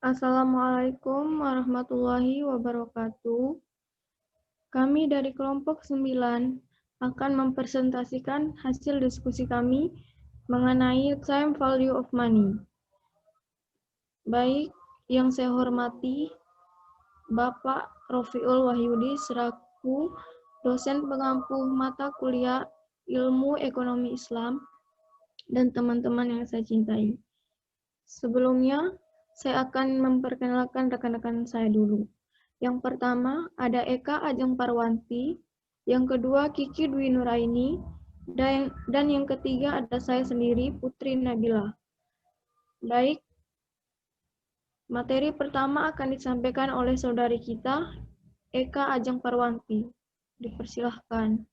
Assalamualaikum warahmatullahi wabarakatuh. Kami dari kelompok 9 akan mempresentasikan hasil diskusi kami mengenai time value of money. Baik, yang saya hormati Bapak Rofiul Wahyudi selaku dosen pengampu mata kuliah Ilmu Ekonomi Islam dan teman-teman yang saya cintai. Sebelumnya, saya akan memperkenalkan rekan-rekan saya dulu. Yang pertama ada Eka Ajeng Parwanti, yang kedua Kiki Dwi Nuraini, dan yang ketiga ada saya sendiri, Putri Nabila. Baik, materi pertama akan disampaikan oleh saudari kita, Eka Ajeng Parwanti. Dipersilahkan.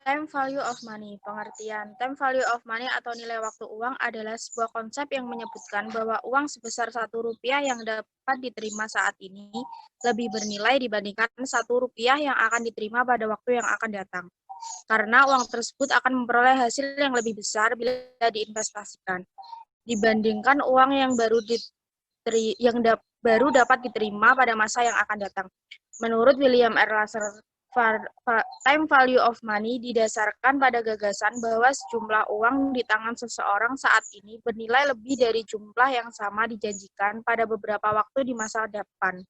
Time value of money. Pengertian time value of money atau nilai waktu uang adalah sebuah konsep yang menyebutkan bahwa uang sebesar Rp1 yang dapat diterima saat ini lebih bernilai dibandingkan Rp1 yang akan diterima pada waktu yang akan datang. Karena uang tersebut akan memperoleh hasil yang lebih besar bila diinvestasikan dibandingkan uang yang baru dapat diterima pada masa yang akan datang. Menurut William R. Lasser, time value of money didasarkan pada gagasan bahwa sejumlah uang di tangan seseorang saat ini bernilai lebih dari jumlah yang sama dijanjikan pada beberapa waktu di masa depan.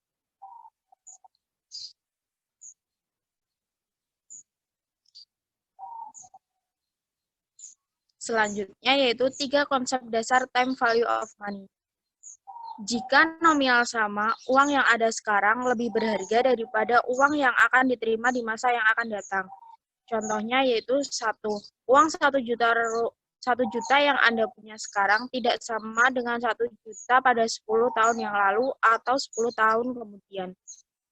Selanjutnya yaitu 3 konsep dasar time value of money. Jika nominal sama, uang yang ada sekarang lebih berharga daripada uang yang akan diterima di masa yang akan datang. Contohnya yaitu uang 1 juta yang Anda punya sekarang tidak sama dengan 1 juta pada 10 tahun yang lalu atau 10 tahun kemudian.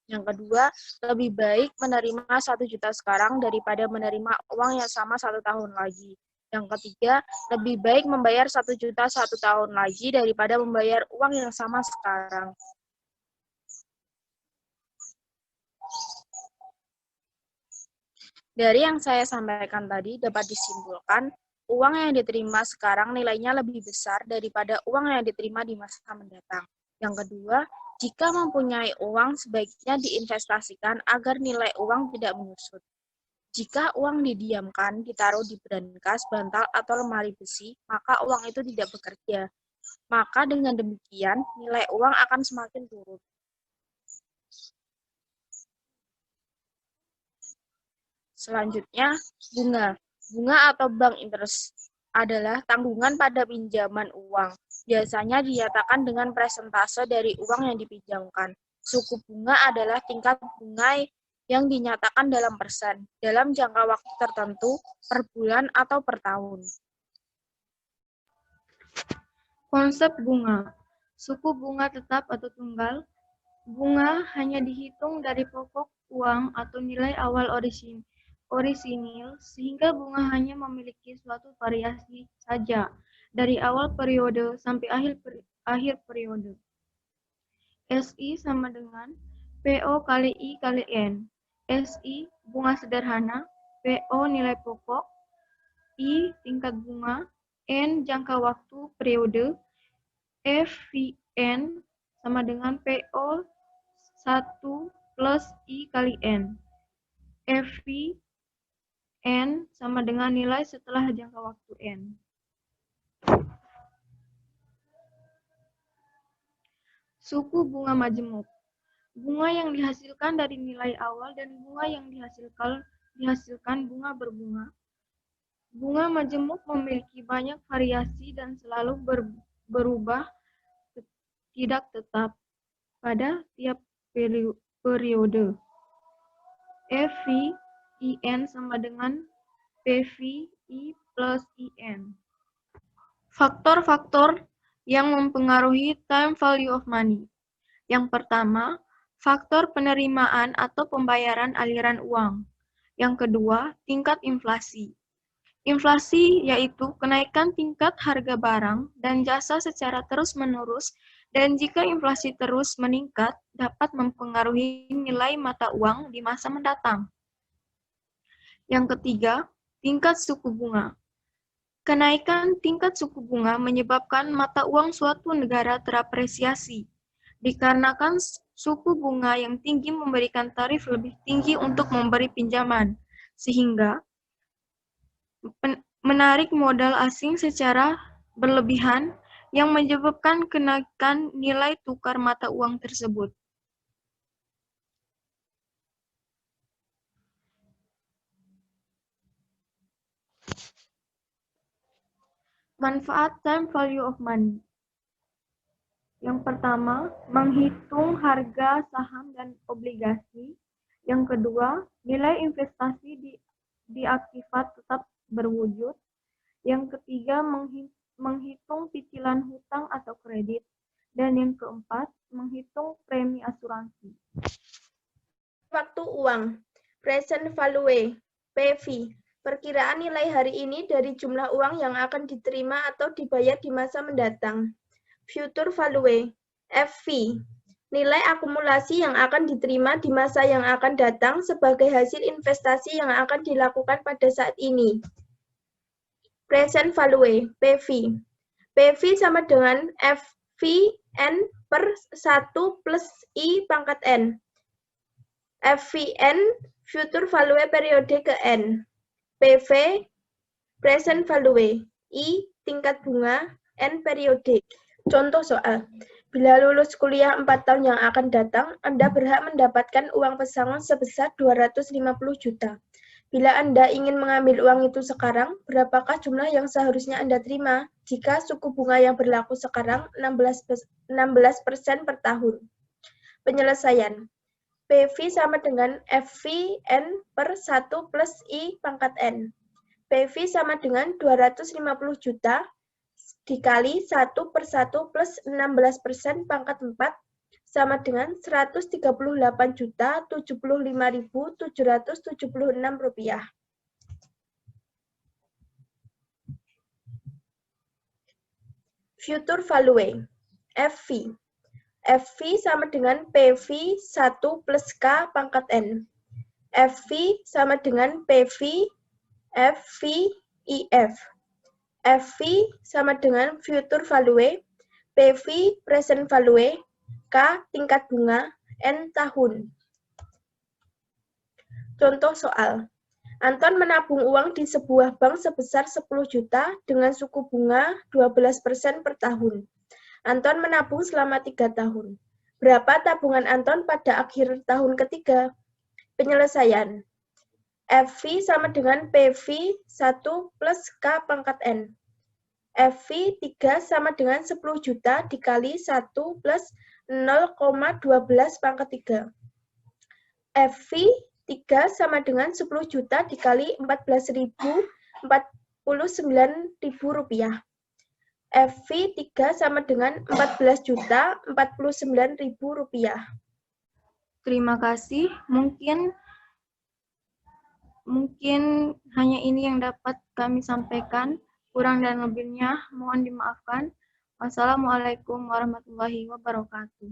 Yang kedua, lebih baik menerima 1 juta sekarang daripada menerima uang yang sama 1 tahun lagi. Yang ketiga, lebih baik membayar 1 juta 1 tahun lagi daripada membayar uang yang sama sekarang. Dari yang saya sampaikan tadi dapat disimpulkan, uang yang diterima sekarang nilainya lebih besar daripada uang yang diterima di masa mendatang. Yang kedua, jika mempunyai uang sebaiknya diinvestasikan agar nilai uang tidak menyusut. Jika uang didiamkan, ditaruh di brankas, bantal, atau lemari besi, maka uang itu tidak bekerja. Maka dengan demikian, nilai uang akan semakin turun. Selanjutnya, bunga. Bunga atau bank interest adalah tanggungan pada pinjaman uang. Biasanya dinyatakan dengan persentase dari uang yang dipinjamkan. Suku bunga adalah tingkat bunga yang dinyatakan dalam persen, dalam jangka waktu tertentu, per bulan atau per tahun. Konsep bunga. Suku bunga tetap atau tunggal. Bunga hanya dihitung dari pokok uang atau nilai awal orisinil, sehingga bunga hanya memiliki suatu variasi saja dari awal periode sampai akhir periode. SI sama dengan PO kali I kali N. SI bunga sederhana, PO nilai pokok, I tingkat bunga, N jangka waktu periode, FVN sama dengan PO 1 plus I kali N. FVN sama dengan nilai setelah jangka waktu N. Suku bunga majemuk. Bunga yang dihasilkan dari nilai awal dan bunga yang dihasilkan bunga berbunga. Bunga majemuk memiliki banyak variasi dan selalu berubah tidak tetap pada tiap periode. FVIN sama dengan PVI plus IN. Faktor-faktor yang mempengaruhi time value of money. Yang pertama, faktor penerimaan atau pembayaran aliran uang. Yang kedua, tingkat inflasi. Inflasi yaitu kenaikan tingkat harga barang dan jasa secara terus-menerus, dan jika inflasi terus meningkat, dapat mempengaruhi nilai mata uang di masa mendatang. Yang ketiga, tingkat suku bunga. Kenaikan tingkat suku bunga menyebabkan mata uang suatu negara terapresiasi, dikarenakan suku bunga yang tinggi memberikan tarif lebih tinggi untuk memberi pinjaman, sehingga menarik modal asing secara berlebihan yang menyebabkan kenaikan nilai tukar mata uang tersebut. Manfaat time value of money. Yang pertama, menghitung harga saham dan obligasi. Yang kedua, nilai investasi di aktifat tetap berwujud. Yang ketiga, menghitung cicilan hutang atau kredit. Dan yang keempat, menghitung premi asuransi. Waktu uang, present value, PV. Perkiraan nilai hari ini dari jumlah uang yang akan diterima atau dibayar di masa mendatang. Future value, FV. Nilai akumulasi yang akan diterima di masa yang akan datang sebagai hasil investasi yang akan dilakukan pada saat ini. Present value, PV. PV sama dengan FVN per 1 plus I pangkat N. FVN, future value periode ke N. PV, present value. I, tingkat bunga. N, periode. Contoh soal. Bila lulus kuliah 4 tahun yang akan datang, Anda berhak mendapatkan uang pesangon sebesar 250 juta. Bila Anda ingin mengambil uang itu sekarang, berapakah jumlah yang seharusnya Anda terima jika suku bunga yang berlaku sekarang 16% per tahun? Penyelesaian. PV sama dengan FVN per 1 plus I pangkat N. PV sama dengan 250 juta dikali 1 per 1 plus 16% pangkat 4 sama dengan 138.075.776 rupiah. Future value, FV. FV sama dengan PV 1 plus K pangkat N. FV sama dengan PV FVIF. FV sama dengan future value, PV present value, K tingkat bunga, N tahun. Contoh soal. Anton menabung uang di sebuah bank sebesar 10 juta dengan suku bunga 12% per tahun. Anton menabung selama 3 tahun. Berapa tabungan Anton pada akhir tahun ketiga? Penyelesaian. FV sama dengan PV 1 plus K pangkat N. FV 3 sama dengan 10 juta dikali 1 plus 0,12 pangkat 3. FV 3 sama dengan 10 juta dikali 14.049.000 rupiah. FV 3 sama dengan 14.049.000 rupiah. Terima kasih. Mungkin hanya ini yang dapat kami sampaikan. Kurang dan lebihnya mohon dimaafkan. Wassalamualaikum warahmatullahi wabarakatuh.